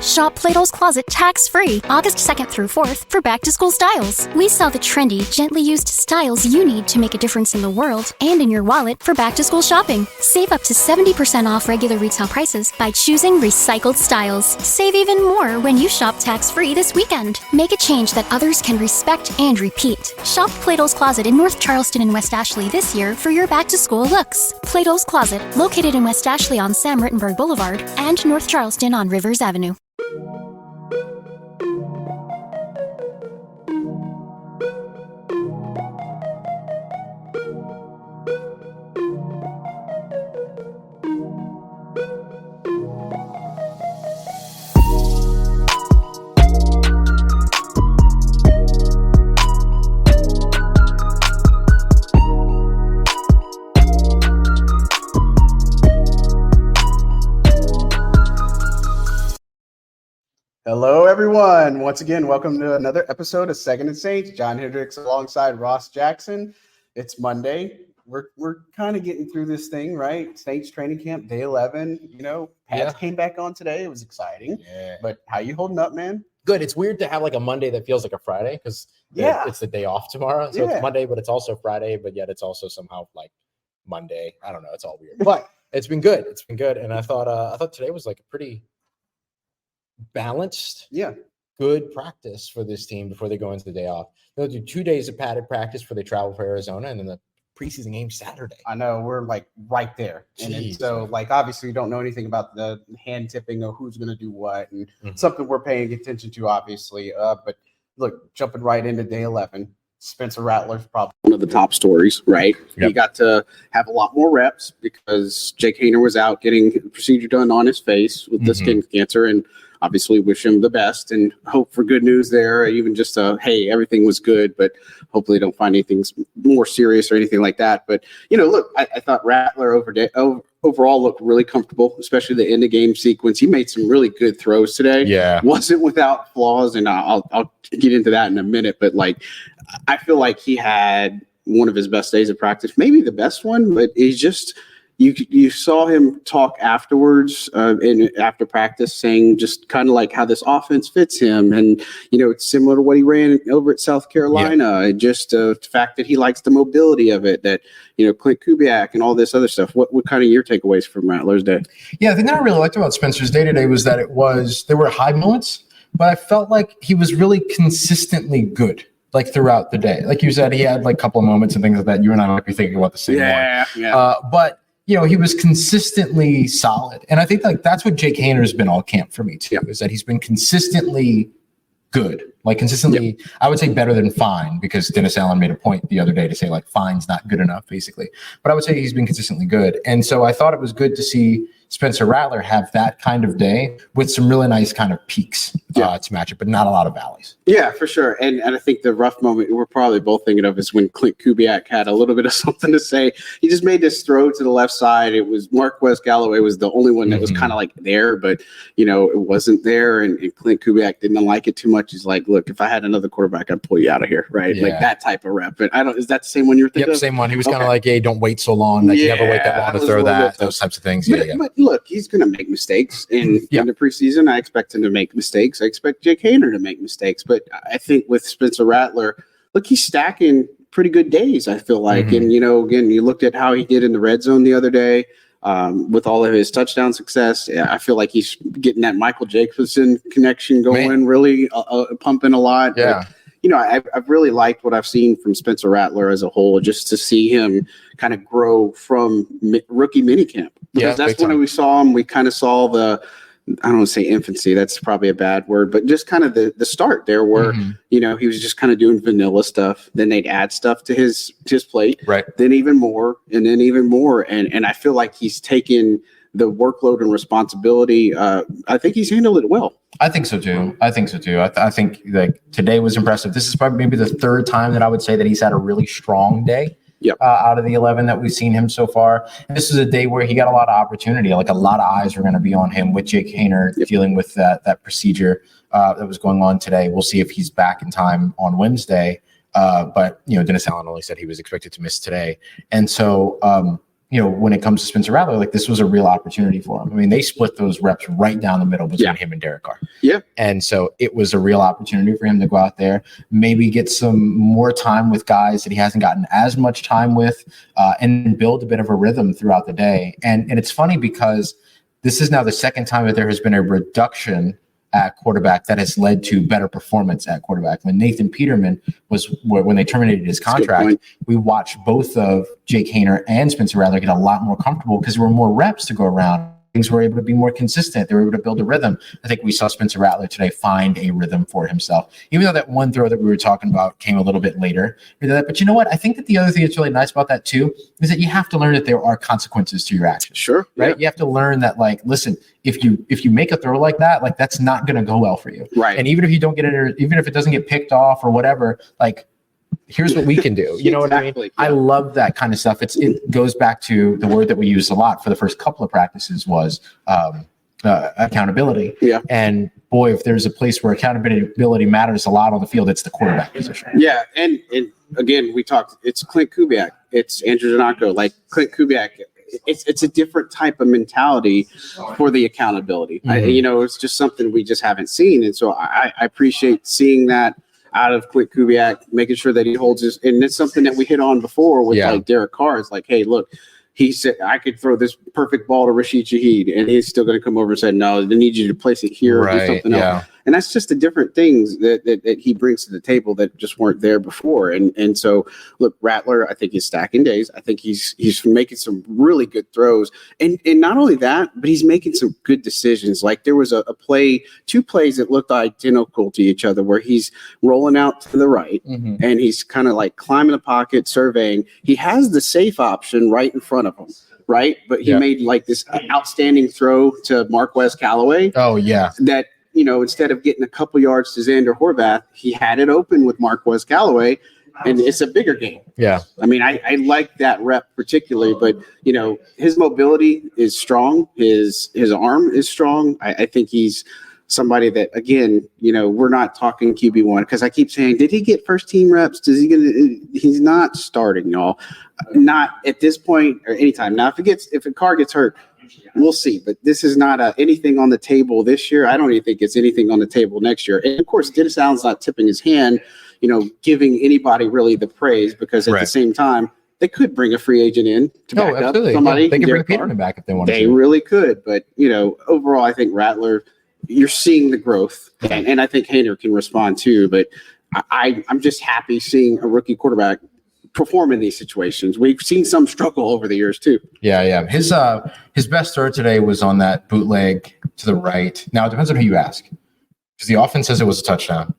Shop Plato's Closet tax-free August 2nd through 4th for back-to-school styles. We sell the trendy, gently used styles you need to make a difference in the world and in your wallet for back-to-school shopping. Save up to 70% off regular retail prices by choosing recycled styles. Save even more when you shop tax-free this weekend. Make a change that others can respect and repeat. Shop Plato's Closet in North Charleston and West Ashley this year for your back-to-school looks. Plato's Closet, located in West Ashley on Sam Rittenberg Boulevard and North Charleston on Rivers Avenue. Hello, everyone. Once again, welcome to another episode of Second and Saints. John Hendricks alongside Ross Jackson. It's Monday. We're kind of getting through this thing, right? Saints training camp, day 11. You know, Pats came back on today. It was exciting. Yeah. But how you holding up, man? Good. It's weird to have like a Monday that feels like a Friday because it's the day off tomorrow. So it's Monday, but it's also Friday, but yet it's also somehow like Monday. I don't know. It's all weird. But it's been good. It's been good. And I thought today was like a pretty balanced, good practice for this team before they go into the day off. They'll do 2 days of padded practice before they travel for Arizona, and then the preseason game Saturday. I know, we're like right there. And so like obviously we don't know anything about the hand tipping or who's going to do what, and something we're paying attention to, obviously. But look, jumping right into day 11, Spencer Rattler's probably one of the top stories, right? Yep. He got to have a lot more reps because Jake Haener was out getting the procedure done on his face with the skin cancer, and obviously wish him the best and hope for good news there. Even just hey, everything was good, but hopefully don't find anything more serious or anything like that. But, you know, look, I thought Rattler overall looked really comfortable, especially the end of game sequence. He made some really good throws today. Yeah. Wasn't without flaws, and I'll get into that in a minute. But, like, I feel like he had one of his best days of practice, maybe the best one, but he's just – You saw him talk afterwards after practice, saying just kind of like how this offense fits him. And, you know, it's similar to what he ran over at South Carolina. Yeah. Just the fact that he likes the mobility of it, that, you know, Clint Kubiak and all this other stuff. What kind of your takeaways from Rattler's day? Yeah, the thing that I really liked about Spencer's day today was that there were high moments, but I felt like he was really consistently good. Like throughout the day. Like you said, he had like a couple of moments and things like that. You and I might be thinking about the same one. Yeah. But you know, he was consistently solid. And I think like that's what Jake Haener has been all camp for me too, is that he's been consistently good. Like consistently, I would say better than fine, because Dennis Allen made a point the other day to say like fine's not good enough, basically. But I would say he's been consistently good. And so I thought it was good to see Spencer Rattler have that kind of day with some really nice kind of peaks to match it, but not a lot of valleys. Yeah, for sure. And I think the rough moment we're probably both thinking of is when Clint Kubiak had a little bit of something to say. He just made this throw to the left side. It was Marquez Galloway was the only one that was kind of like there, but, you know, it wasn't there. And Clint Kubiak didn't like it too much. He's like, look, if I had another quarterback, I'd pull you out of here, right? Like that type of rep. But is that the same one you're thinking of? Same one. He was kind of like, hey, don't wait so long. Like, you never wait that long to throw that, those types of things. But look, he's going to make mistakes in the preseason. I expect him to make mistakes. I expect Jake Haener to make mistakes. But I think with Spencer Rattler, look, he's stacking pretty good days, I feel like. And, you know, again, you looked at how he did in the red zone the other day with all of his touchdown success. I feel like he's getting that Michael Jacobson connection going, really pumping a lot. Yeah. But, you know, I've really liked what I've seen from Spencer Rattler as a whole, just to see him kind of grow from rookie minicamp. Because that's when we saw him. We kind of saw I don't want to say infancy, that's probably a bad word, but just kind of the start there where, you know, he was just kind of doing vanilla stuff. Then they'd add stuff to his plate. Right. Then even more, and then even more. And I feel like he's taken the workload and responsibility. I think he's handled it well. I think so too. I think like today was impressive. This is probably maybe the third time that I would say that he's had a really strong day. Out of the 11 that we've seen him so far. And this is a day where he got a lot of opportunity. Like a lot of eyes are going to be on him with Jake Haener dealing with that procedure that was going on today. We'll see if he's back in time on Wednesday. But, you know, Dennis Allen only said he was expected to miss today. And so, when it comes to Spencer Rattler, like this was a real opportunity for him. I mean, they split those reps right down the middle between him and Derek Carr. Yeah. And so it was a real opportunity for him to go out there, maybe get some more time with guys that he hasn't gotten as much time with, and build a bit of a rhythm throughout the day. And it's funny because this is now the second time that there has been a reduction at quarterback that has led to better performance at quarterback. When Nathan Peterman when they terminated his contract, we watched both of Jake Haener and Spencer Rattler get a lot more comfortable because there were more reps to go around. Things were able to be more consistent. They were able to build a rhythm. I think we saw Spencer Rattler today find a rhythm for himself, even though that one throw that we were talking about came a little bit later. But you know what? I think that the other thing that's really nice about that too is that you have to learn that there are consequences to your actions. Sure. Right. Yeah. You have to learn that, like, listen, if you make a throw like that, like that's not going to go well for you. Right. And even if you don't get it, or even if it doesn't get picked off or whatever, like, here's what we can do. You know what I mean? Yeah. I love that kind of stuff. It goes back to the word that we used a lot for the first couple of practices was accountability. Yeah. And boy, if there's a place where accountability matters a lot on the field, it's the quarterback position. Yeah. And again, we talked, it's Clint Kubiak, it's Andrew Janocko, like Clint Kubiak. It's a different type of mentality for the accountability. Mm-hmm. It's just something we just haven't seen. And so I appreciate seeing that out of Clint Kubiak, making sure that he holds his, and it's something that we hit on before with like Derek Carr. It's like, hey, look, he said I could throw this perfect ball to Rashid Shaheed, and he's still going to come over and say, no, I need you to place it here or do something else. And that's just the different things that he brings to the table that just weren't there before. And so, look, Rattler, I think he's stacking days. I think he's making some really good throws. And not only that, but he's making some good decisions. Like there was two plays that looked identical to each other where he's rolling out to the right and he's kind of like climbing the pocket, surveying. He has the safe option right in front of him. Right. But he made like this outstanding throw to Marquez Callaway. Oh, yeah. That, instead of getting a couple yards to Xander Horvath, he had it open with Marquez Callaway, and it's a bigger game. Yeah. I mean, I like that rep particularly, but, his mobility is strong. His arm is strong. I think he's somebody that, again, we're not talking QB1 because I keep saying, did he get first team reps? He's not starting, y'all. Not at this point or anytime. Now, if a car gets hurt, we'll see. But this is not anything on the table this year. I don't even think it's anything on the table next year. And of course, Dennis Allen's not tipping his hand, giving anybody really the praise because at the same time, they could bring a free agent in to back up somebody. Yeah, they could bring Peterman back if they wanted to. They really could. But, overall, I think Rattler, you're seeing the growth. And I think Haener can respond too. But I'm just happy seeing a rookie quarterback perform in these situations. We've seen some struggle over the years too. Yeah. His best throw today was on that bootleg to the right. Now it depends on who you ask, because the offense says it was a touchdown.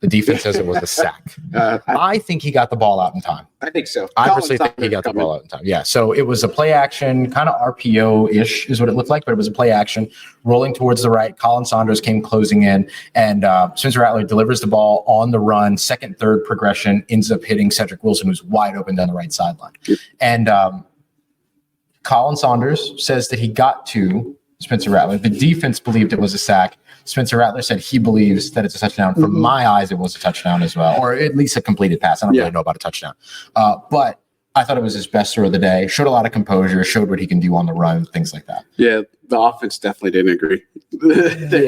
The defense says it was a sack. I think he got the ball out in time. I think so. I personally think he got the ball out in time. Yeah. So it was a play action, kind of RPO-ish is what it looked like, but it was a play action rolling towards the right. Colin Saunders came closing in, and Spencer Rattler delivers the ball on the run. Second, third progression ends up hitting Cedric Wilson, who's wide open down the right sideline. And Colin Saunders says that he got to Spencer Rattler. The defense believed it was a sack. Spencer Rattler said he believes that it's a touchdown. From my eyes, it was a touchdown as well, or at least a completed pass. I don't really know about a touchdown. But I thought it was his best throw of the day. Showed a lot of composure, showed what he can do on the run, things like that. Yeah, the offense definitely didn't agree.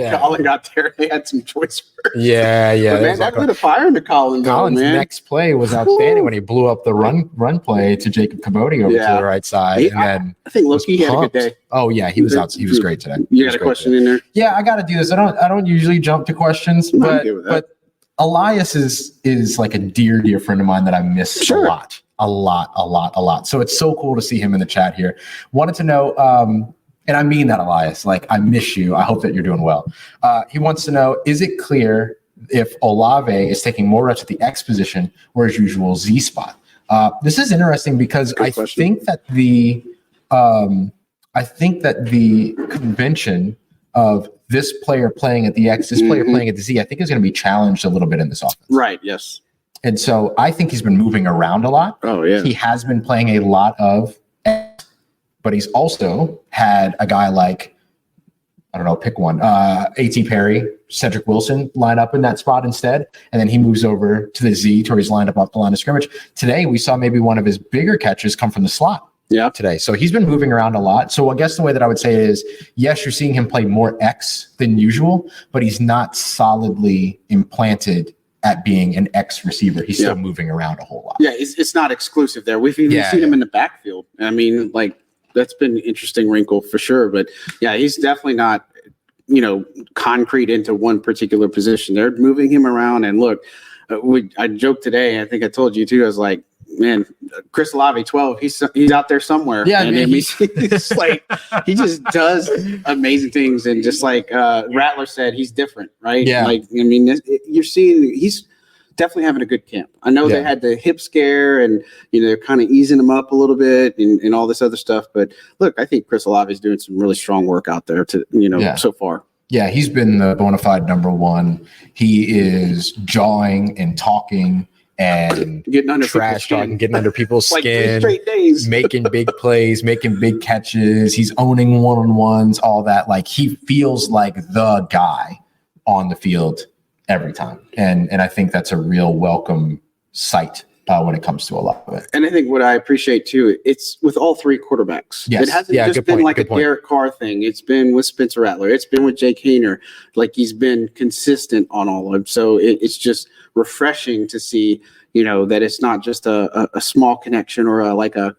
Colin got there. They had some choice words. Yeah. But man, that lit a fire into Colin. Colin's next play was outstanding when he blew up the run play to Jacob Caboti over to the right side. I think Loki had a good day. Oh yeah, he was out. He was great today. You got a question in there? Yeah, I got to do this. I don't usually jump to questions, but Elias is like a dear friend of mine that I miss a lot. So it's so cool to see him in the chat here. Wanted to know, and I mean that, Elias, like I miss you. I hope that you're doing well. He wants to know, is it clear if Olave is taking more reps at the X position or his usual Z spot? This is interesting because I think that the convention of this player playing at the X, this player playing at the Z, I think is going to be challenged a little bit in this offense. Right. Yes. And so I think he's been moving around a lot. Oh, yeah. He has been playing a lot of X, but he's also had a guy like, I don't know, pick one, A.T. Perry, Cedric Wilson line up in that spot instead. And then he moves over to the Z to where he's lined up off the line of scrimmage. Today, we saw maybe one of his bigger catches come from the slot. today. So he's been moving around a lot. So I guess the way that I would say it is, yes, you're seeing him play more X than usual, but he's not solidly implanted at being an X receiver. He's still moving around a whole lot. Yeah, it's not exclusive there. We've even seen him in the backfield. I mean, like, that's been an interesting wrinkle for sure. But yeah, he's definitely not, concrete into one particular position. They're moving him around. And look, I joked today, I think I told you too, I was like, man, Chris Olave 12, he's out there somewhere. Yeah, and he's like, he just does amazing things. And just like Rattler said, he's different, right? Yeah. Like, I mean, you're seeing he's definitely having a good camp. I know they had the hip scare and, they're kind of easing him up a little bit and all this other stuff. But look, I think Chris Olave is doing some really strong work out there so far. Yeah, he's been the bona fide number one. He is jawing and talking and getting under trash talking, getting under people's like skin, 3 straight days. making big plays, making big catches. He's owning one-on-ones, all that. Like, he feels like the guy on the field every time. And I think that's a real welcome sight when it comes to a lot of it. And I think what I appreciate too, it's with all three quarterbacks. Yes. It hasn't just been like a Derek Carr thing. It's been with Spencer Rattler. It's been with Jake Haener. Like, he's been consistent on all of them. So it's just refreshing to see, that it's not just a small connection or a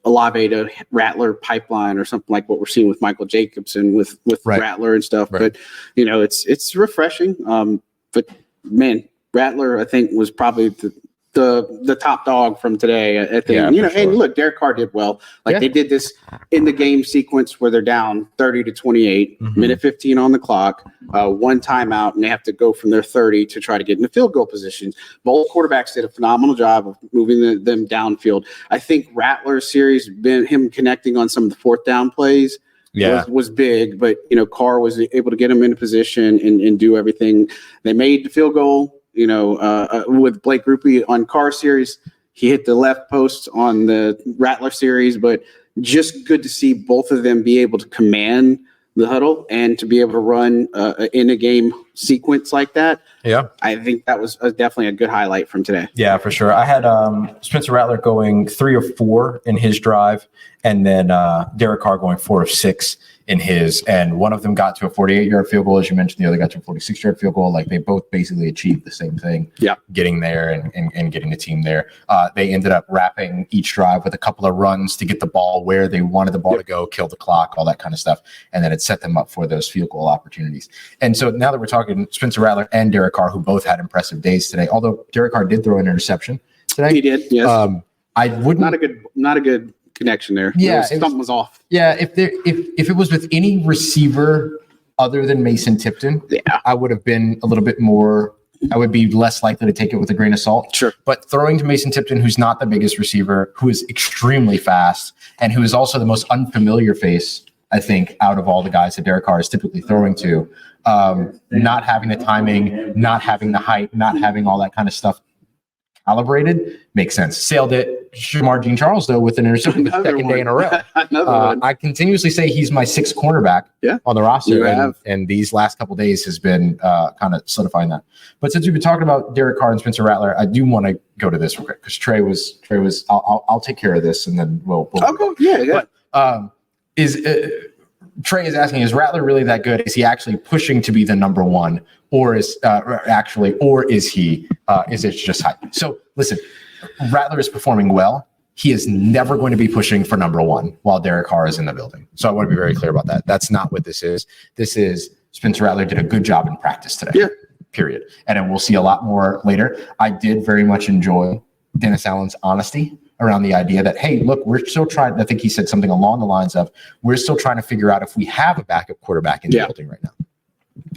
Olave to Rattler pipeline or something like what we're seeing with Michael Jacobson with Rattler and stuff. Right. But, it's refreshing. But man, Rattler, I think, was probably the top dog from today. I think, and look, Derek Carr did well. They did this in the game sequence where they're down 30-28, minute 15 on the clock, one timeout, and they have to go from their 30 to try to get in the field goal positions. Both quarterbacks did a phenomenal job of moving them downfield. I think Rattler's series, been him connecting on some of the fourth down plays, was big, but Carr was able to get him into position and do everything. They made the field goal. With Blake Grupe on Carr series, he hit the left post on the Rattler series, but just good to see both of them be able to command the huddle and to be able to run in a game sequence like that. Yeah. I think that was definitely a good highlight from today. Yeah, for sure. I had Spencer Rattler going 3 of 4 in his drive, and then Derek Carr going 4 of 6 in his, and one of them got to a 48-yard field goal, as you mentioned. The other got to a 46-yard field goal. Like, they both basically achieved the same thing. Yeah, getting there and getting the team there. They ended up wrapping each drive with a couple of runs to get the ball where they wanted the ball to go, kill the clock, all that kind of stuff, and then it set them up for those field goal opportunities. And so now that we're talking Spencer Rattler and Derek Carr, who both had impressive days today, although Derek Carr did throw an interception today. He did. Yes. I wouldn't. Not a good connection there. Yeah, something was off. Yeah, if it was with any receiver other than Mason Tipton, I would have been a little bit more. I would be less likely to take it with a grain of salt. Sure. But throwing to Mason Tipton, who's not the biggest receiver, who is extremely fast, and who is also the most unfamiliar face, I think, out of all the guys that Derek Carr is typically throwing to, not having the timing, not having the height, not having all that kind of stuff calibrated, makes sense. Sailed it. Shamar Jean-Charles, though, with an interception the second day in a row. I continuously say he's my 6th cornerback on the roster, and these last couple of days has been kind of solidifying that. But since we've been talking about Derek Carr and Spencer Rattler, I do want to go to this real quick, because Trey was. I'll take care of this, and then we'll go. Yeah. But, Trey is asking, is Rattler really that good? Is he actually pushing to be the number one, or is he is it just hype? So listen, Rattler is performing well. He is never going to be pushing for number one while Derek Carr is in the building. So I want to be very clear about that. That's not what this is. This is Spencer Rattler did a good job in practice today. Yeah. Period. And then we'll see a lot more later. I did very much enjoy Dennis Allen's honesty around the idea that, hey, look, we're still trying. I think he said something along the lines of, we're still trying to figure out if we have a backup quarterback in the building right now.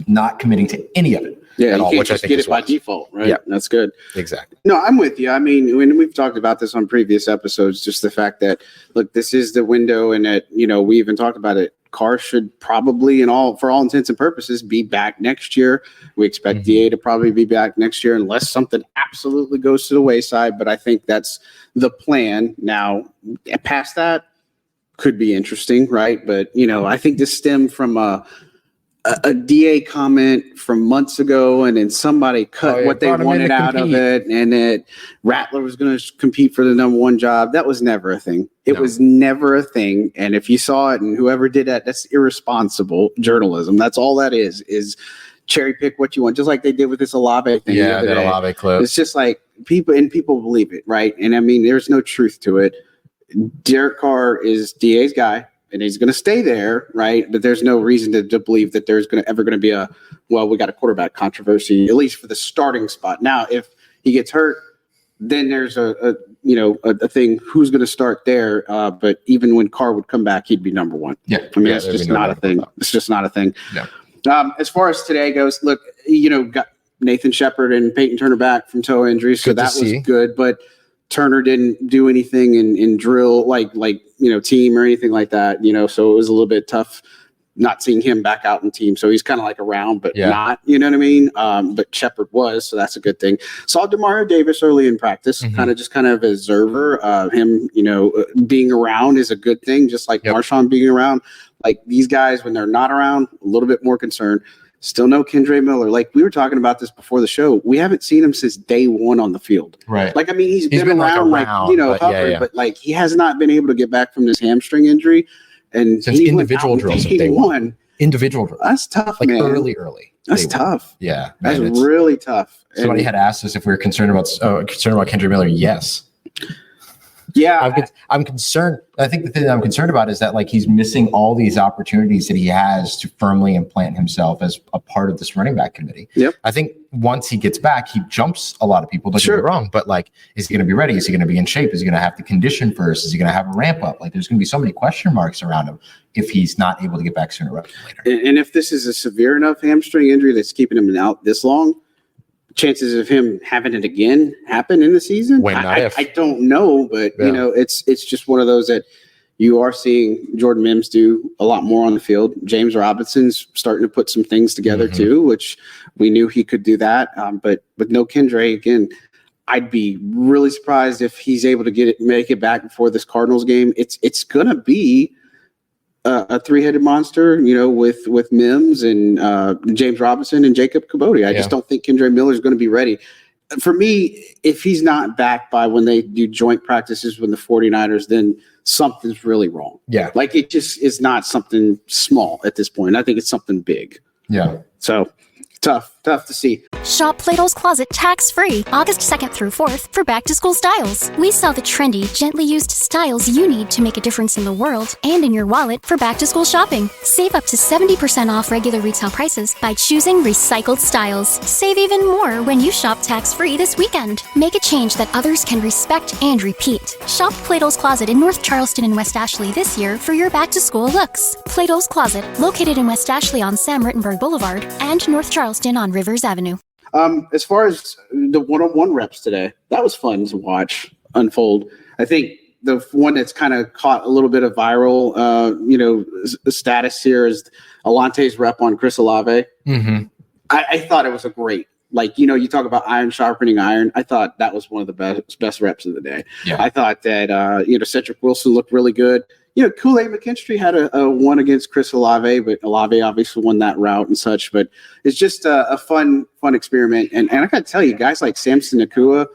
Not committing to any of it. Yeah, you can't just get it by default, right? Yeah, that's good. Exactly. No, I'm with you. I mean, when we've talked about this on previous episodes, just the fact that, look, this is the window, and that, we even talked about it. Carr should probably, for all intents and purposes, be back next year. We expect DA to probably be back next year, unless something absolutely goes to the wayside. But I think that's the plan. Now, past that could be interesting, right? But I think this stemmed from a DA comment from months ago, and then somebody cut what they wanted out of it, and that Rattler was going to compete for the number one job. That was never a thing. It was never a thing. And if you saw it and whoever did that, that's irresponsible journalism. That's all that is cherry pick what you want, just like they did with this Olave thing. Yeah, that Olave clip. It's just like people believe it, right? And I mean, there's no truth to it. Derek Carr is DA's guy, and he's going to stay there, right? But there's no reason to believe that there's ever going to be we got a quarterback controversy, at least for the starting spot. Now, if he gets hurt, then there's a thing, who's going to start there. But even when Carr would come back, he'd be number one. Yeah. I mean, that's just not a thing. It's just not a thing. Yeah. As far as today goes, look, got Nathan Shepard and Peyton Turner back from toe injuries, so that was good. But Turner didn't do anything in drill, like team or anything like that. So it was a little bit tough not seeing him back out in team. So he's kind of like around, but not. You know what I mean? But Shepard was, so that's a good thing. Saw Demario Davis early in practice, kind of an observer. Him, being around is a good thing, just like Marshawn being around. Like these guys, when they're not around, a little bit more concerned. Still no Kendre Miller. Like we were talking about this before the show. We haven't seen him since day one on the field. Right. Like, I mean, he's been around, but like he has not been able to get back from this hamstring injury. And since individual drills of day one. Individual drills. That's tough, like man. Early. That's tough. Yeah. Man, that's really tough. Somebody had asked us if we were concerned about Kendre Miller. Yes. Yeah, I'm concerned. I think the thing that I'm concerned about is that like he's missing all these opportunities that he has to firmly implant himself as a part of this running back committee. Yep. I think once he gets back, he jumps a lot of people. Don't get me wrong, but like, is he going to be ready? Is he going to be in shape? Is he going to have to condition first? Is he going to have a ramp up? Like, there's going to be so many question marks around him if he's not able to get back sooner rather than later. And if this is a severe enough hamstring injury that's keeping him out this long, chances of him having it again happen in the season, I don't know, but it's just one of those that you are seeing Jordan Mims do a lot more on the field. James Robinson's starting to put some things together too, which we knew he could do that. But with no Kendre, again, I'd be really surprised if he's able to make it back before this Cardinals game. It's gonna be a three-headed monster, with Mims and James Robinson and Jacob Kibodi. I just don't think Kendre Miller is going to be ready. For me, if he's not back by when they do joint practices with the 49ers, then something's really wrong. Yeah. Like it just is not something small at this point. I think it's something big. Yeah. So tough to see. Shop Plato's Closet tax-free August 2nd through 4th for back-to-school styles. We sell the trendy, gently used styles you need to make a difference in the world and in your wallet for back-to-school shopping. Save up to 70% off regular retail prices by choosing recycled styles. Save even more when you shop tax-free this weekend. Make a change that others can respect and repeat. Shop Plato's Closet in North Charleston and West Ashley this year for your back-to-school looks. Plato's Closet, located in West Ashley on Sam Rittenberg Boulevard and North Charleston on Rivers Avenue. As far as the one-on-one reps today, that was fun to watch unfold. I think the one that's kind of caught a little bit of viral, status here is Alante's rep on Chris Olave. Mm-hmm. I thought it was a great, you talk about iron sharpening iron. I thought that was one of the best reps of the day. Yeah. I thought that, Cedric Wilson looked really good. Kool-Aid McKinstry had a one against Chris Olave, but Olave obviously won that route and such. But it's just a fun experiment. And I got to tell you, guys like Samson Nakua,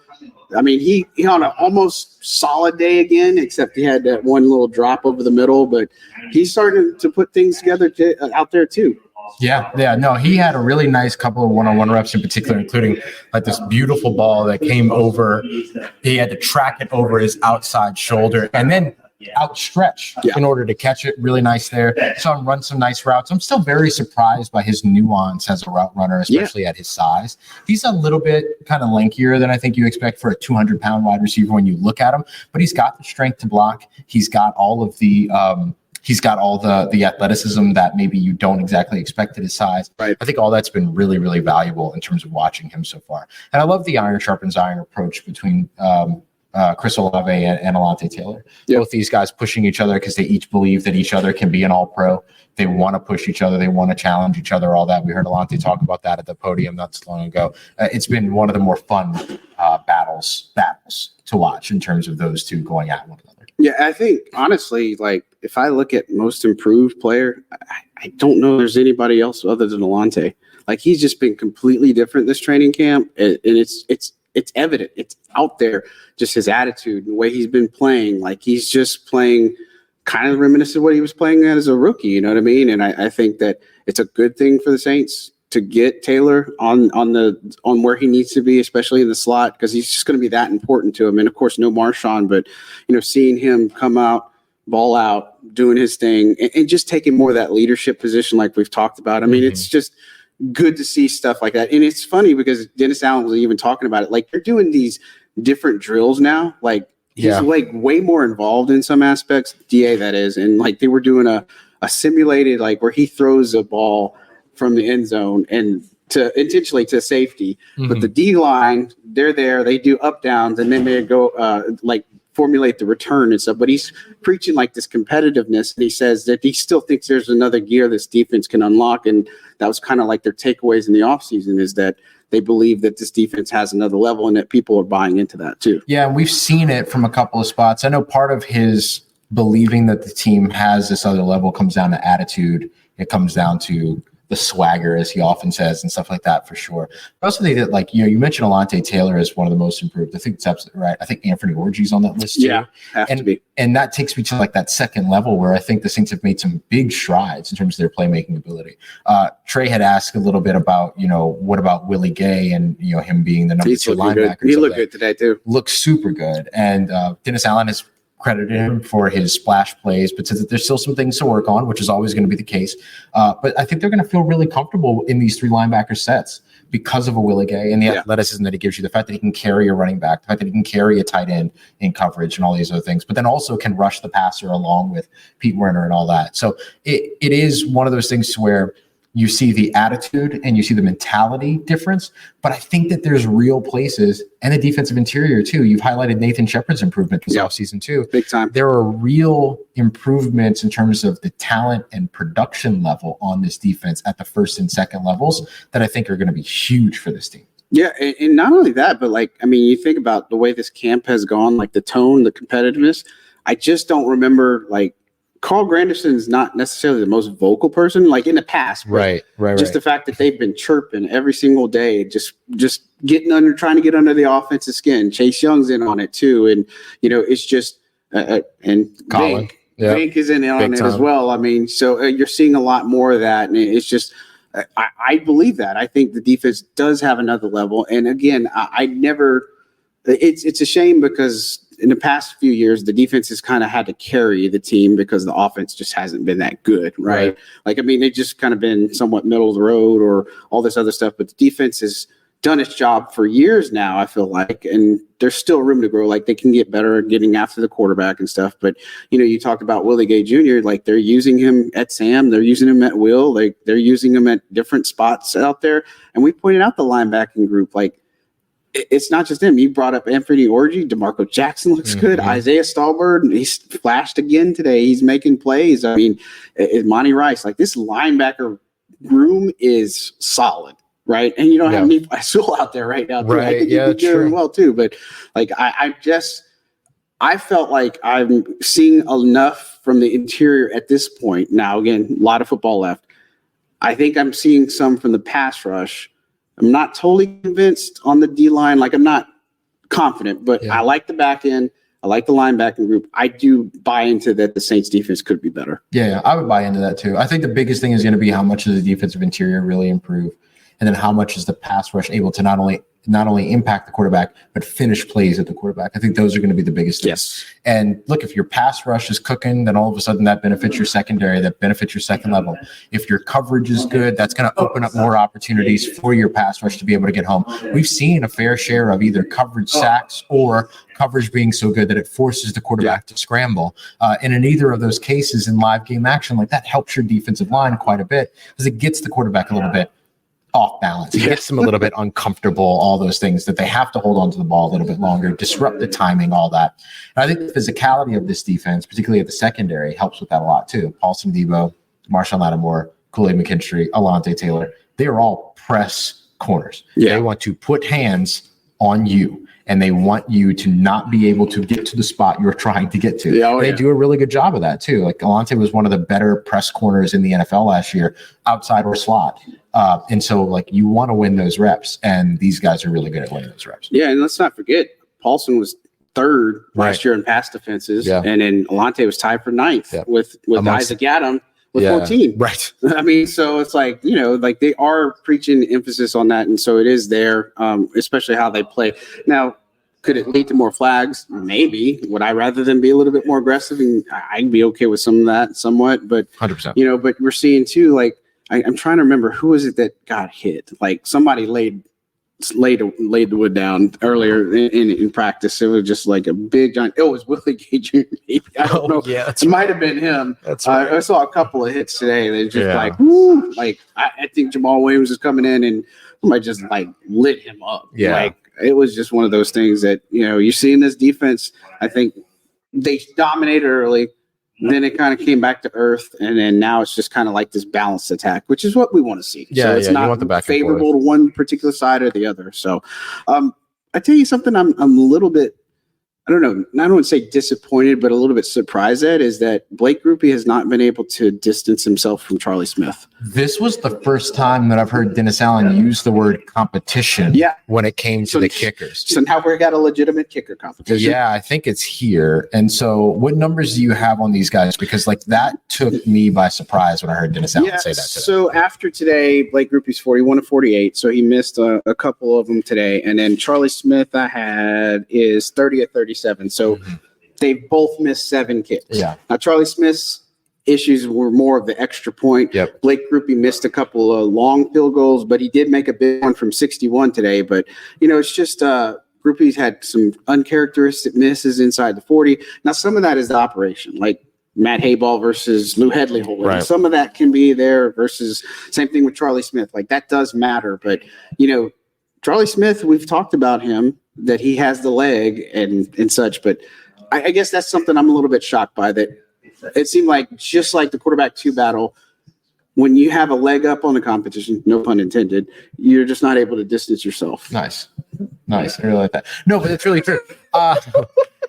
I mean, he on an almost solid day again, except he had that one little drop over the middle. But he's starting to put things together out there too. Yeah. No, he had a really nice couple of one-on-one reps in particular, including like this beautiful ball that came over. He had to track it over his outside shoulder and then outstretch in order to catch it. Really nice there. Saw him run some nice routes. I'm still very surprised by his nuance as a route runner, especially at his size. He's a little bit kind of lankier than I think you expect for a 200-pound wide receiver when you look at him, but he's got the strength to block. He's got all of the the athleticism that maybe you don't exactly expect at his size. Right. I think all that's been really, really valuable in terms of watching him so far. And I love the iron sharpens iron approach between Chris Olave and Alontae Taylor. Yep. Both these guys pushing each other because they each believe that each other can be an all-pro. They want to push each other. They want to challenge each other, all that. We heard Alontae talk about that at the podium not so long ago. It's been one of the more fun battles to watch in terms of those two going at one another. Yeah, I think, honestly, if I look at most improved player, I don't know there's anybody else other than Alontae. Like he's just been completely different this training camp, and it's evident. It's out there. Just his attitude and the way he's been playing. Like he's just playing kind of reminiscent of what he was playing at as a rookie. You know what I mean? And I think that it's a good thing for the Saints to get Taylor on where he needs to be, especially in the slot, because he's just going to be that important to him. And of course, no Marshawn, but seeing him come out, ball out, doing his thing, and just taking more of that leadership position, like we've talked about. I mean, it's just good to see stuff like that. And it's funny because Dennis Allen was even talking about it. Like they're doing these different drills now. Like he's like way more involved in some aspects, DA that is. And like they were doing a simulated, like where he throws a ball from the end zone and to intentionally to safety. But the D line, they're there, they do up downs, and then they go like formulate the return and stuff. But he's preaching like this competitiveness, and he says that he still thinks there's another gear this defense can unlock. And that was kind of like their takeaways in the offseason, is that they believe that this defense has another level and that people are buying into that too. Yeah, we've seen it from a couple of spots. I know part of his believing that the team has this other level comes down to attitude. It comes down to the swagger, as he often says, and stuff like that, for sure. I also think that, like, you mentioned Alontae Taylor as one of the most improved. I think it's absolutely right. I think Anthony Orgy's on that list too. Yeah, have to be. And that takes me to like that second level where I think the Saints have made some big strides in terms of their playmaking ability. Trey had asked a little bit about, what about Willie Gay and, him being the number 2 linebacker. He looked good today too. Looks super good. And Dennis Allen has credited him for his splash plays, but says that there's still some things to work on, which is always going to be the case. But I think they're going to feel really comfortable in these 3 linebacker sets because of a Willie Gay and the athleticism that he gives you, the fact that he can carry a running back, the fact that he can carry a tight end in coverage and all these other things, but then also can rush the passer along with Pete Werner and all that. So it is one of those things where you see the attitude and you see the mentality difference, but I think that there's real places, and the defensive interior too. You've highlighted Nathan Shepard's improvement this offseason too. Big time. There are real improvements in terms of the talent and production level on this defense at the first and second levels that I think are going to be huge for this team. Yeah, and not only that, but you think about the way this camp has gone, like the tone, the competitiveness. I just don't remember Carl Granderson's not necessarily the most vocal person, like in the past. Right. Just the fact that they've been chirping every single day, just trying to get under the offensive skin. Chase Young's in on it too, and it's just and Colin Bank is in on it as well. I mean, so you're seeing a lot more of that, and it's just I believe that. I think the defense does have another level, and again, I never. It's a shame because in the past few years, the defense has kind of had to carry the team because the offense just hasn't been that good, right? They've just kind of been somewhat middle of the road or all this other stuff, but the defense has done its job for years now, I feel like, and there's still room to grow. Like they can get better at getting after the quarterback and stuff. But, you talked about Willie Gay Jr., like they're using him at Sam, they're using him at Will, like they're using him at different spots out there. And we pointed out the linebacking group, like, it's not just him. You brought up Anthony Orgy. DeMarco Jackson looks good. Isaiah Stallbird, he's flashed again today. He's making plays. I mean, Monty Rice, like this linebacker room is solid, right? And you don't have any Soul out there right now. Too. I think he's doing well too. But I felt like I'm seeing enough from the interior at this point. Now, again, a lot of football left. I think I'm seeing some from the pass rush. I'm not totally convinced on the D-line. Like, I'm not confident, but I like the back end. I like the linebacking group. I do buy into that the Saints defense could be better. Yeah, I would buy into that too. I think the biggest thing is going to be how much does the defensive interior really improve, and then how much is the pass rush able to not only impact the quarterback, but finish plays at the quarterback. I think those are going to be the biggest things. Yes. And look, if your pass rush is cooking, then all of a sudden that benefits your secondary, that benefits your second level. If your coverage is good, that's going to open up more opportunities for your pass rush to be able to get home. We've seen a fair share of either coverage sacks or coverage being so good that it forces the quarterback to scramble. And in either of those cases in live game action, like that helps your defensive line quite a bit because it gets the quarterback a little bit off balance. It gets them a little bit uncomfortable, all those things that they have to hold on to the ball a little bit longer, disrupt the timing, all that. And I think the physicality of this defense, particularly at the secondary, helps with that a lot too. Paulson Debo, Marshawn Lattimore, Kool-Aid McKinstry, Alontae Taylor, they are all press corners. They want to put hands on you, and they want you to not be able to get to the spot you're trying to get to. Yeah, they do a really good job of that too. Like Alante was one of the better press corners in the NFL last year, outside or slot. And so like you want to win those reps, and these guys are really good at winning those reps. Yeah, and let's not forget, Paulson was third last year in pass defenses, and then Alante was tied for ninth with Isaac Adam with 14. Right. I mean, so it's like, like they are preaching emphasis on that, and so it is there, especially how they play. Now, could it lead to more flags? Maybe. Would I rather them be a little bit more aggressive? And I'd be okay with some of that somewhat, but 100%. But we're seeing too, like I'm trying to remember who is it that got hit. Like somebody laid the wood down earlier in practice. It was just like a big giant. It was Willie Gay Jr. I don't know. Yeah, it might have been him. That's right. I saw a couple of hits today. They're just like, woo! Like I think Jamal Williams is coming in and somebody just like lit him up. Yeah. Like it was just one of those things that you see in this defense. I think they dominated early. Then it kind of came back to earth, and then now it's just kind of like this balanced attack, which is what we want to see. Yeah, so it's not favorable to one particular side or the other. So I tell you something I'm a little bit, I don't know, I don't want to say disappointed, but a little bit surprised at is that Blake Grupe has not been able to distance himself from Charlie Smith. This was the first time that I've heard Dennis Allen use the word competition when it came to the kickers. So now we've got a legitimate kicker competition. Yeah, I think it's here. And so what numbers do you have on these guys? Because like that took me by surprise when I heard Dennis Allen say that today. So after today, Blake Grupe's 41 of 48. So he missed a couple of them today. And then Charlie Smith I had is 30 of 37. So they both missed 7 kicks. Yeah. Now Charlie Smith's issues were more of the extra point. Yep. Blake Grupe missed a couple of long field goals, but he did make a big one from 61 today. But, it's just Grupe's had some uncharacteristic misses inside the 40. Now, some of that is the operation, like Matt Hayball versus Lou Hedley holding. Right. Some of that can be there versus same thing with Charlie Smith. Like that does matter. But, Charlie Smith, we've talked about him, that he has the leg and such. But I guess that's something I'm a little bit shocked by, that it seemed like just like the quarterback 2 battle, when you have a leg up on the competition, no pun intended, you're just not able to distance yourself. Nice. I really like that. No, but it's really true.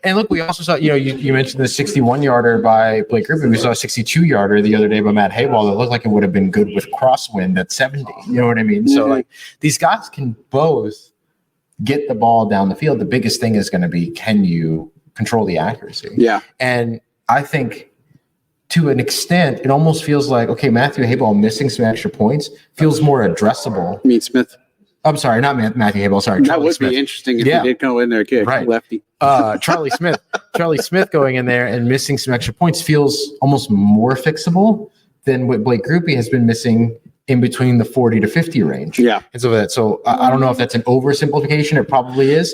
And look, we also saw, you mentioned the 61-yarder by Blake Grupe. We saw a 62-yarder the other day by Matt Hayball that looked like it would have been good with crosswind at 70. You know what I mean? Mm-hmm. So like these guys can both get the ball down the field. The biggest thing is going to be, can you control the accuracy? Yeah. And I think to an extent, it almost feels like, okay, Matthew Hayball missing some extra points feels more addressable. I mean, Smith. I'm sorry, not Matthew Hayball. Sorry, that would be interesting if he did go in there, kick lefty. Charlie Smith going in there and missing some extra points feels almost more fixable than what Blake Grupe has been missing in between the 40 to 50 range. Yeah. And so I don't know if that's an oversimplification. It probably is.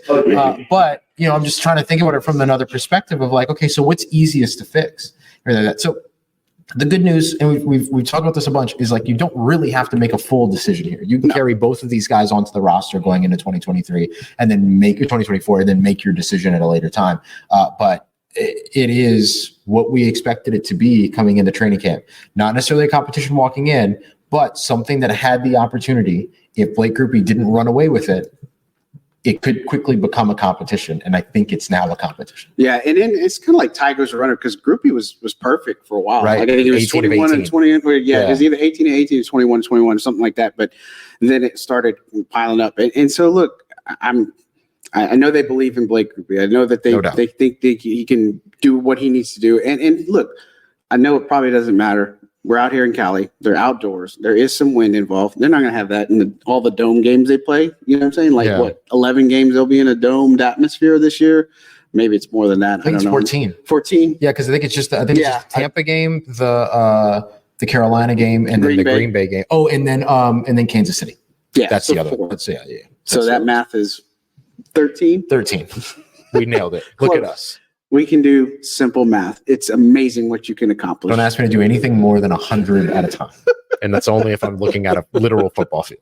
But, I'm just trying to think about it from another perspective of like, okay, so what's easiest to fix? So the good news, and we've talked about this a bunch, is like you don't really have to make a full decision here. You can carry both of these guys onto the roster going into 2023 and then make your 2024 and then make your decision at a later time. But it is what we expected it to be coming into training camp. Not necessarily a competition walking in, but something that had the opportunity, if Blake Grupe didn't run away with it, it could quickly become a competition, and I think it's now a competition. Yeah, and then it's kind of like Tiger's runner, because Grupe was perfect for a while. Right. Like I think it was 21 and 20. Yeah, it was either 18 and 18 or 21 and 21 or something like that. But then it started piling up. And so, look, I know they believe in Blake Grupe. I know that they think he can do what he needs to do. And look, I know it probably doesn't matter. We're out here in Cali. They're outdoors. There is some wind involved. They're not going to have that in all the dome games they play. You know what I'm saying? Like, 11 games they'll be in a domed atmosphere this year? Maybe it's more than that. I think it's 14. 14? Yeah, because I think it's just it's just Tampa game, the Carolina game, and then the Green Bay game. Oh, and then Kansas City. Yeah, that's the other 4. one. So that math is 13? 13. We nailed it. Look at us. We can do simple math. It's amazing what you can accomplish. Don't ask me to do anything more than 100 at a time. And that's only if I'm looking at a literal football field.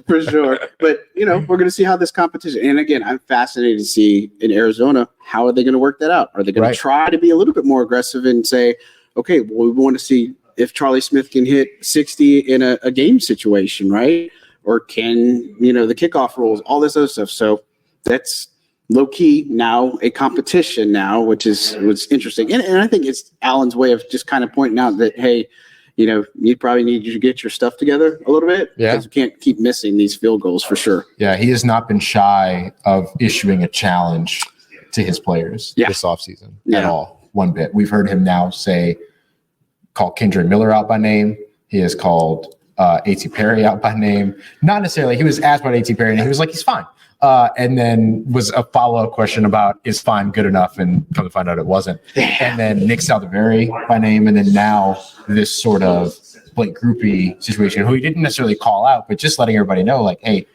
For sure. But, we're going to see how this competition. And again, I'm fascinated to see in Arizona, how are they going to work that out? Are they going to try to be a little bit more aggressive and say, okay, well, we want to see if Charlie Smith can hit 60 in a game situation, right? Or can, the kickoff rules, all this other stuff. So that's low key now a competition now, which is interesting. And I think it's Allen's way of just kind of pointing out that, hey, you probably need to get your stuff together a little bit because you can't keep missing these field goals for sure. Yeah, he has not been shy of issuing a challenge to his players this offseason at all, one bit. We've heard him now call Kendra Miller out by name. He has called A.T. Perry out by name. Not necessarily. He was asked about A.T. Perry, and he was like, he's fine. And then was a follow-up question about, is fine good enough? And come to find out it wasn't. And then Nick Saldiveri by name. And then now this sort of Blake Groupie situation, who he didn't necessarily call out, but just letting everybody know, like, hey,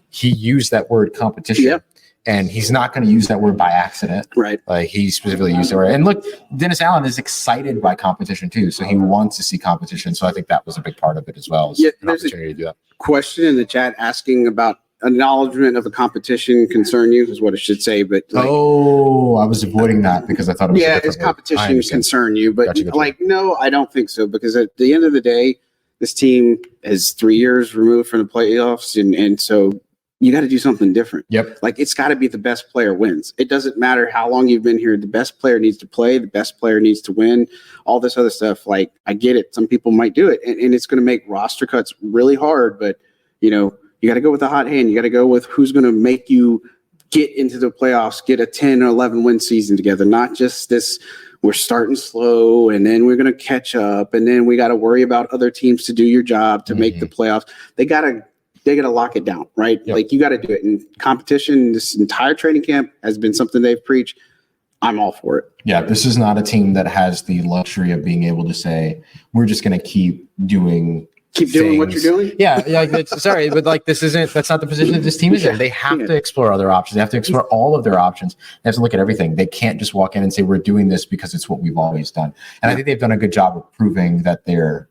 he used that word competition. Yep. And he's not going to use that word by accident. Right. Like, he specifically used the word. And look, Dennis Allen is excited by competition too. So he wants to see competition. So I think that was a big part of it as well. Yeah, there's a question in the chat asking about acknowledgement of a competition concern you is what it should say. But I was avoiding that because I thought it was is competition concern you? But no, I don't think so, because at the end of the day, this team is 3 years removed from the playoffs, and so you got to do something different. Yep. Like, it's got to be the best player wins. It doesn't matter how long you've been here. The best player needs to play. The best player needs to win. All this other stuff. Like, I get it. Some people might do it, and it's going to make roster cuts really hard. But, you got to go with the hot hand. You got to go with who's going to make you get into the playoffs, get a 10 or 11 win season together. Not just this, we're starting slow and then we're going to catch up. And then we got to worry about other teams to do your job to make the playoffs. They got to lock it down, right? Yep. Like, you got to do it. And competition, this entire training camp has been something they've preached. I'm all for it. Yeah, this is not a team that has the luxury of being able to say, we're just going to keep doing what you're doing. Yeah. Sorry, but that's not the position that this team is in. They have to explore other options. They have to explore all of their options. They have to look at everything. They can't just walk in and say, we're doing this because it's what we've always done. And I think they've done a good job of proving that they're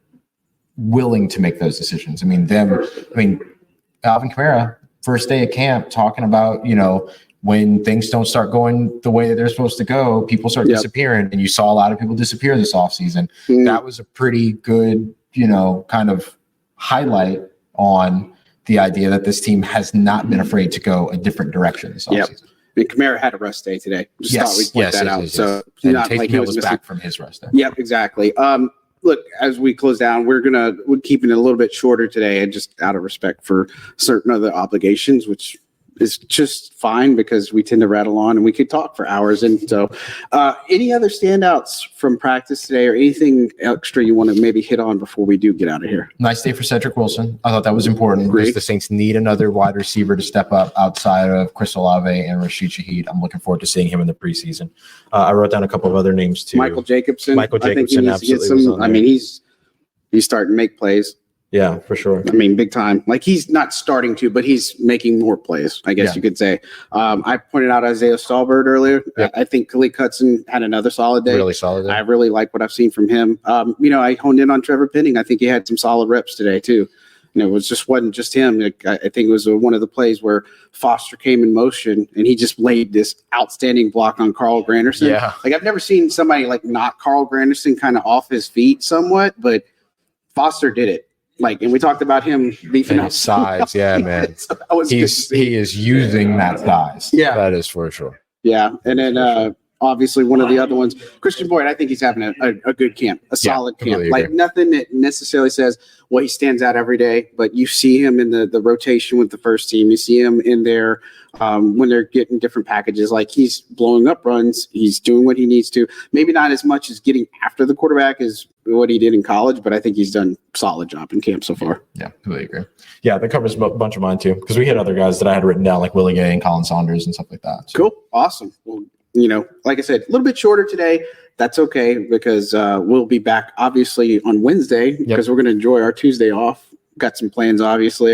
willing to make those decisions. Alvin Kamara, first day of camp, talking about, when things don't start going the way that they're supposed to go, people start disappearing. And you saw a lot of people disappear this offseason. That was a pretty good, kind of highlight on the idea that this team has not been afraid to go a different direction this offseason. Kamara had a rest day today. Just thought we'd point that out. So not like he was back from his rest day. Yep, exactly. Look, as we close down, we're keeping it a little bit shorter today, and just out of respect for certain other obligations, which is just fine because we tend to rattle on and we could talk for hours. And so any other standouts from practice today or anything extra you want to maybe hit on before we do get out of here? Nice day for Cedric Wilson. I thought that was important because the Saints need another wide receiver to step up outside of Chris Olave and Rashid Shaheed. I'm looking forward to seeing him in the preseason. I wrote down a couple of other names too. Michael Jacobson. I think he needs to get some. He's starting to make plays. Yeah, for sure. Big time. Like, he's not starting to, but he's making more plays, I guess you could say. I pointed out Isaiah Stallbird earlier. Yep. I think Khalid Cutson had another solid day. Really solid day. I really like what I've seen from him. I honed in on Trevor Penning. I think he had some solid reps today, too. It wasn't just him. I think it was one of the plays where Foster came in motion and he just laid this outstanding block on Carl Granderson. Yeah. Like, I've never seen somebody knock Carl Granderson kind of off his feet somewhat, but Foster did it. And we talked about him beefing up his size. Yeah, man. So he is using that size. Yeah, that is for sure. Yeah, and then obviously one of the other ones, Christian Boyd. I think he's having a good camp, a solid camp. Nothing that necessarily says, well, he stands out every day, but you see him in the rotation with the first team. You see him in there when they're getting different packages. Like, he's blowing up runs. He's doing what he needs to. Maybe not as much as getting after the quarterback as what he did in college, but I think he's done a solid job in camp so far. Yeah, completely agree. Yeah, that covers a bunch of mine too, because we had other guys that I had written down, like Willie Gay and Colin Saunders and stuff like that. So. Cool. Awesome. Well, like I said, a little bit shorter today. That's okay, because we'll be back obviously on Wednesday because we're going to enjoy our Tuesday off. Got some plans, obviously.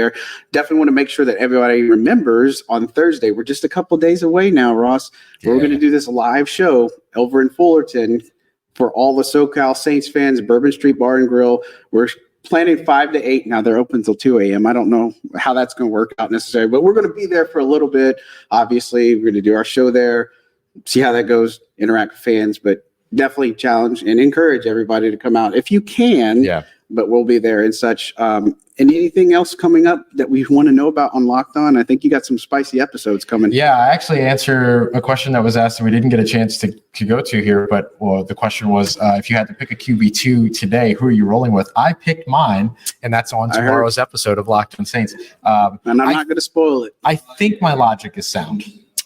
Definitely want to make sure that everybody remembers on Thursday. We're just a couple of days away now, Ross. Yeah. We're going to do this live show over in Fullerton for all the SoCal Saints fans, Bourbon Street Bar and Grill. We're planning 5 to 8. Now, they're open till 2 a.m. I don't know how that's going to work out necessarily, but we're going to be there for a little bit. Obviously, we're going to do our show there, see how that goes, interact with fans, but definitely challenge and encourage everybody to come out if you can. Yeah. but we'll be there and such. And anything else coming up that we want to know about on Locked On? I think you got some spicy episodes coming. Yeah, I actually answer a question that was asked and we didn't get a chance to go to here, but the question was, if you had to pick a QB2 today, who are you rolling with? I picked mine, and that's on tomorrow's episode of Locked On Saints. And I'm not going to spoil it. I think my logic is sound.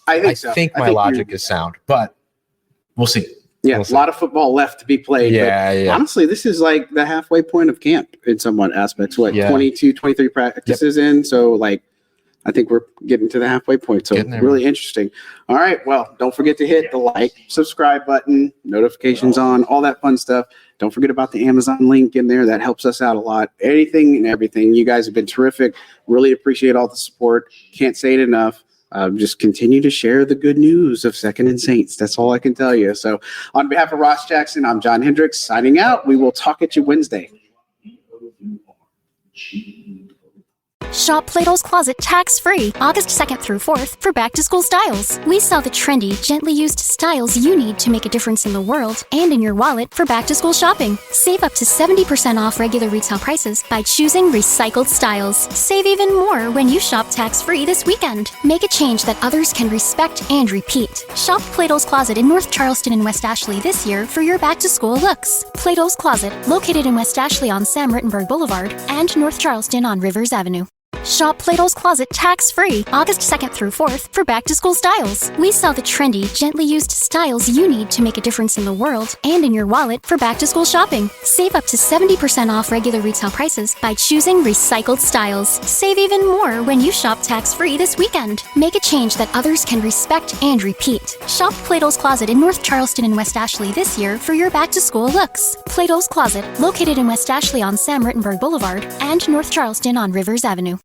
I think my logic is sound, but we'll see. Yeah, a lot of football left to be played. Yeah. Honestly, this is like the halfway point of camp in somewhat aspects. 22, 23 practices in. So, like, I think we're getting to the halfway point. So, really interesting. All right. Well, don't forget to hit the like, subscribe button, notifications on, all that fun stuff. Don't forget about the Amazon link in there. That helps us out a lot. Anything and everything. You guys have been terrific. Really appreciate all the support. Can't say it enough. Just continue to share the good news of Second and Saints. That's all I can tell you. So on behalf of Ross Jackson, I'm John Hendricks signing out. We will talk at you Wednesday. Shop Plato's Closet tax-free August 2nd through 4th for back-to-school styles. We sell the trendy, gently used styles you need to make a difference in the world and in your wallet for back-to-school shopping. Save up to 70% off regular retail prices by choosing recycled styles. Save even more when you shop tax-free this weekend. Make a change that others can respect and repeat. Shop Plato's Closet in North Charleston and West Ashley this year for your back-to-school looks. Plato's Closet, located in West Ashley on Sam Rittenberg Boulevard and North Charleston on Rivers Avenue. Shop Plato's Closet tax-free August 2nd through 4th for back-to-school styles. We sell the trendy, gently used styles you need to make a difference in the world and in your wallet for back-to-school shopping. Save up to 70% off regular retail prices by choosing recycled styles. Save even more when you shop tax-free this weekend. Make a change that others can respect and repeat. Shop Plato's Closet in North Charleston and West Ashley this year for your back-to-school looks. Plato's Closet, located in West Ashley on Sam Rittenberg Boulevard and North Charleston on Rivers Avenue.